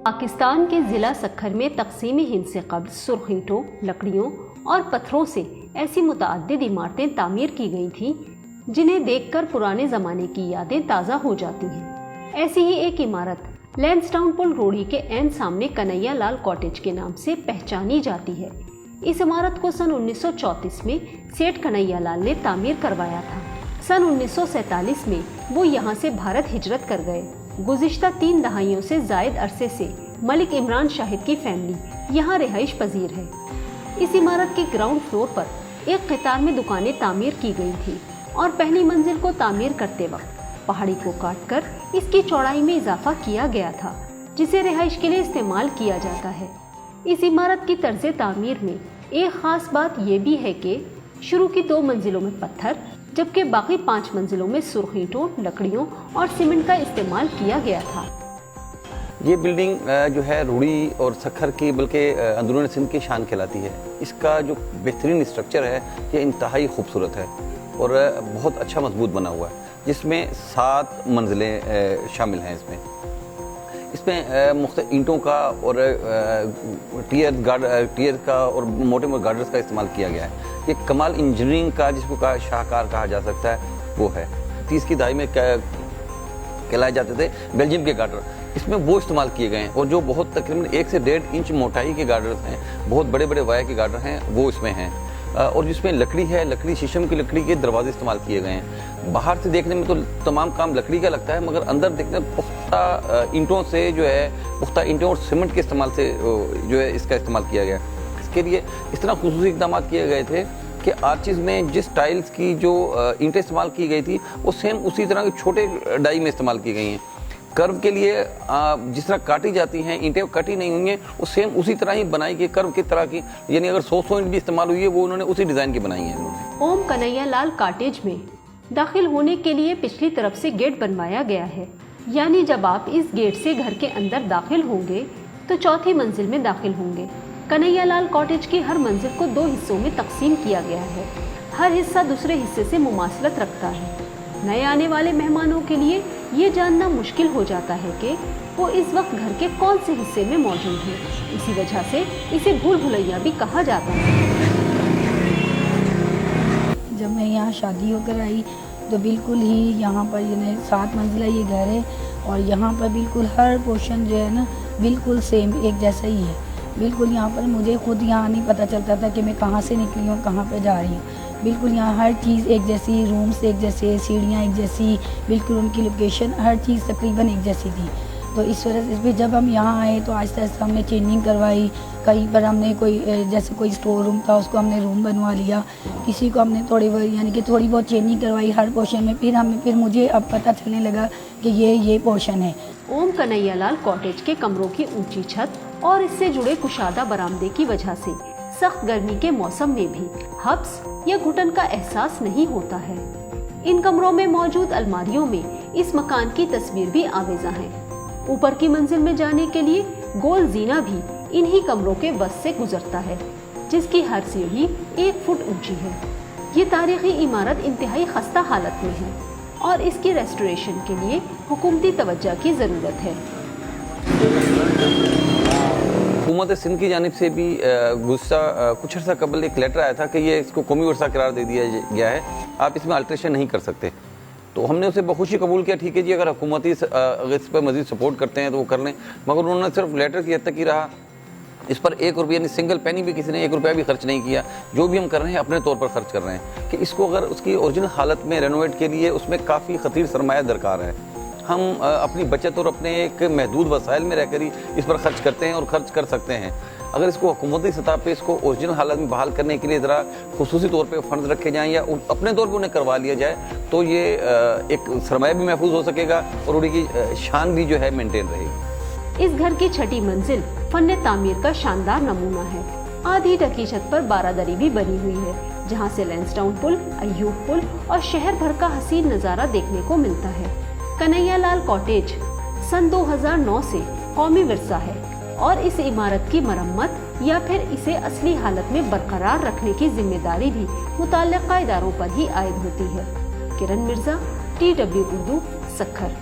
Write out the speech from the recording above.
पाकिस्तान के ज़िला सक्खर में तक़सीम हिंद से कब्ल सुर्ख ईंटों, लकड़ियों और पत्थरों से ऐसी मुतअद्दिद इमारतें तामीर की गई थीं जिन्हें देखकर पुराने ज़माने की यादें ताज़ा हो जाती हैं। ऐसी ही एक इमारत लैंसडाउन पुल रोड़ी के ऐन सामने कन्हैया लाल कॉटेज के नाम से पहचानी जाती है। इस इमारत को सन 1934 में सेठ कन्हैया लाल ने तामीर करवाया था। सन 1947 में वो यहाँ से भारत हिजरत कर गए। गुज़िश्ता 3 दहाइयों से ज़ायद अरसे से मलिक इमरान शाहिद की फैमिली यहाँ रिहाइश पजीर है। इस इमारत के ग्राउंड फ्लोर पर एक कतार में दुकानें तामीर की गई थी और पहली मंजिल को तामीर करते वक्त पहाड़ी को काटकर इसकी चौड़ाई में इजाफा किया गया था, जिसे रिहाइश के लिए इस्तेमाल किया जाता है। इस इमारत की तर्ज तामीर में एक खास बात ये भी है कि शुरू की 2 मंजिलों में पत्थर जबकि बाकी 5 मंजिलों में सुर्ख ईंटों, लकड़ियों और सीमेंट का इस्तेमाल किया गया था। ये बिल्डिंग जो है रूड़ी और सक्खर की बल्कि अंदरूनी सिंध की शान कहलाती है। इसका जो बेहतरीन स्ट्रक्चर है ये इंतहाई खूबसूरत है और बहुत अच्छा मजबूत बना हुआ है, जिसमें 7 मंजिलें शामिल हैं। इसमें मुख्तलिफ ईंटों का और टियर का और मोटे मोटे गार्डर्स का इस्तेमाल किया गया है। ये कमाल इंजीनियरिंग का जिसको शाहकार कहा जा सकता है वो है। 30 की दहाई में कहलाए जाते थे बेल्जियम के गार्डर, इसमें वो इस्तेमाल किए गए हैं और जो बहुत तकरीबन 1 से 1.5 इंच मोटाई के गार्डर्स हैं, बहुत बड़े बड़े वाया के गार्डर हैं, वो इसमें हैं। और जिसमें लकड़ी है, लकड़ी शीशम की लकड़ी के दरवाजे इस्तेमाल किए गए हैं। बाहर से देखने में तो तमाम काम लकड़ी का लगता है, मगर अंदर देखने में पुख्ता ईंटों से जो है, पुख्ता ईंटों और सीमेंट के इस्तेमाल से जो है इसका इस्तेमाल किया गया। इसके लिए इस तरह खुसूसी इक़दाम किए गए थे कि आर्चिज़ में जिस टाइल्स की जो ईंटें इस्तेमाल की गई थी वो सेम उसी तरह के छोटे डाई में इस्तेमाल की गई हैं। कर्व के लिए जिस तरह काटी जाती हैं ईंटें कटी नहीं हुई हैं, वो सेम उसी तरह ही बनाई गई कर्व की तरह की, यानी अगर 100 ईंट भी इस्तेमाल हुई है वो उन्होंने उसी डिज़ाइन की बनाई है। ओम कन्हैया लाल कॉटेज में दाखिल होने के लिए पिछली तरफ से गेट बनवाया गया है, यानी जब आप इस गेट से घर के अंदर दाखिल होंगे तो 4थी मंजिल में दाखिल होंगे। कन्हैया लाल कॉटेज की हर मंजिल को 2 हिस्सों में तकसीम किया गया है। हर हिस्सा दूसरे हिस्से से मुमासलत रखता है। नए आने वाले मेहमानों के लिए ये जानना मुश्किल हो जाता है कि वो इस वक्त घर के कौन से हिस्से में मौजूद है। इसी वजह से इसे भूल भुलैया भी कहा जाता है। जब मैं यहाँ शादी होकर आई तो बिल्कुल ही यहाँ पर 7 मंजिला ये घर है और यहाँ पर बिल्कुल हर पोर्शन जो है ना बिल्कुल सेम एक जैसा ही है। बिल्कुल यहाँ पर मुझे खुद यहाँ नहीं पता चलता था कि मैं कहाँ से निकली हूँ, कहाँ पे जा रही हूँ। बिल्कुल यहाँ हर चीज़ एक जैसी, रूम्स एक जैसे, सीढ़ियाँ एक जैसी, बिल्कुल उनकी लोकेशन हर चीज़ तकरीबन एक जैसी थी। तो इस वजह से जब हम यहाँ आए तो आहिस्ता आहिस्ता हमने चेंजिंग करवाई। कहीं पर हमने कोई जैसे कोई स्टोर रूम था उसको हमने रूम बनवा लिया, किसी को हमने थोड़ी बहुत चेंजिंग करवाई हर पोर्शन में। फिर मुझे अब पता चलने लगा कि ये पोर्शन है। ओम कन्हैया लाल कॉटेज के कमरों की ऊंची छत और इससे जुड़े कुशादा बरामदे की वजह से सख्त गर्मी के मौसम में भी हब्स या घुटन का एहसास नहीं होता है। इन कमरों में मौजूद अलमारियों में इस मकान की तस्वीर भी आवेजा है। ऊपर की मंजिल में जाने के लिए गोल जीना भी इन्हीं कमरों के बस से गुजरता है, जिसकी हर सीढ़ी 1 फुट ऊंची है। ये तारीखी इमारत इंतहाई खस्ता हालत में है और इसकी रेस्टोरेशन के लिए हुकूमती तवज्जो की ज़रूरत है। हुकूमत सिंध की जानिब से भी कुछ अर्सा कबल एक लेटर आया था कि ये इसको कौमी वर्सा करार दे दिया गया है, आप इसमें अल्ट्रेशन नहीं कर सकते। तो हमने उसे बखुशी कबूल किया, ठीक है जी, अगर हुकूमती अगर इस पर मज़ीद सपोर्ट करते हैं तो वो कर लें। मगर उन्होंने सिर्फ लेटर की हद तक ही रहा, इस पर 1 रुपया यानी सिंगल पेनी भी किसी ने 1 रुपया भी खर्च नहीं किया। जो भी हम कर रहे हैं अपने तौर पर खर्च कर रहे हैं कि इसको अगर उसकी ओरिजिनल हालत में रेनोवेट के लिए उसमें काफ़ी खतीर सरमाया दरकार है। हम अपनी बचत और अपने एक महदूद वसाइल में रहकर ही इस पर खर्च करते हैं और खर्च कर सकते हैं। अगर इसको हुकूमती सतह पे इसको ओरिजिनल हालत में बहाल करने के लिए ज़रा खुसूसी तौर पे फंड रखे जाएं या अपने तौर पे उन्हें करवा लिया जाए तो ये एक सरमाया भी महफूज हो सकेगा और उनकी शान भी जो है मेंटेन रहेगी। इस घर की 6ठी मंजिल फन तामीर का शानदार नमूना है। आधी ढकी छत पर बारादरी भी बनी हुई है, जहाँ से लैंसडाउन पुल, अय्यूब पुल और शहर भर का हसीन नज़ारा देखने को मिलता है। कन्हैया लाल कॉटेज सन 2009 से कौमी विरसा है और इस इमारत की मरम्मत या फिर इसे असली हालत में बरकरार रखने की जिम्मेदारी भी मुताल्लिका इदारों पर ही आयद होती है। किरण मिर्जा, TW उर्दू, सक्खर।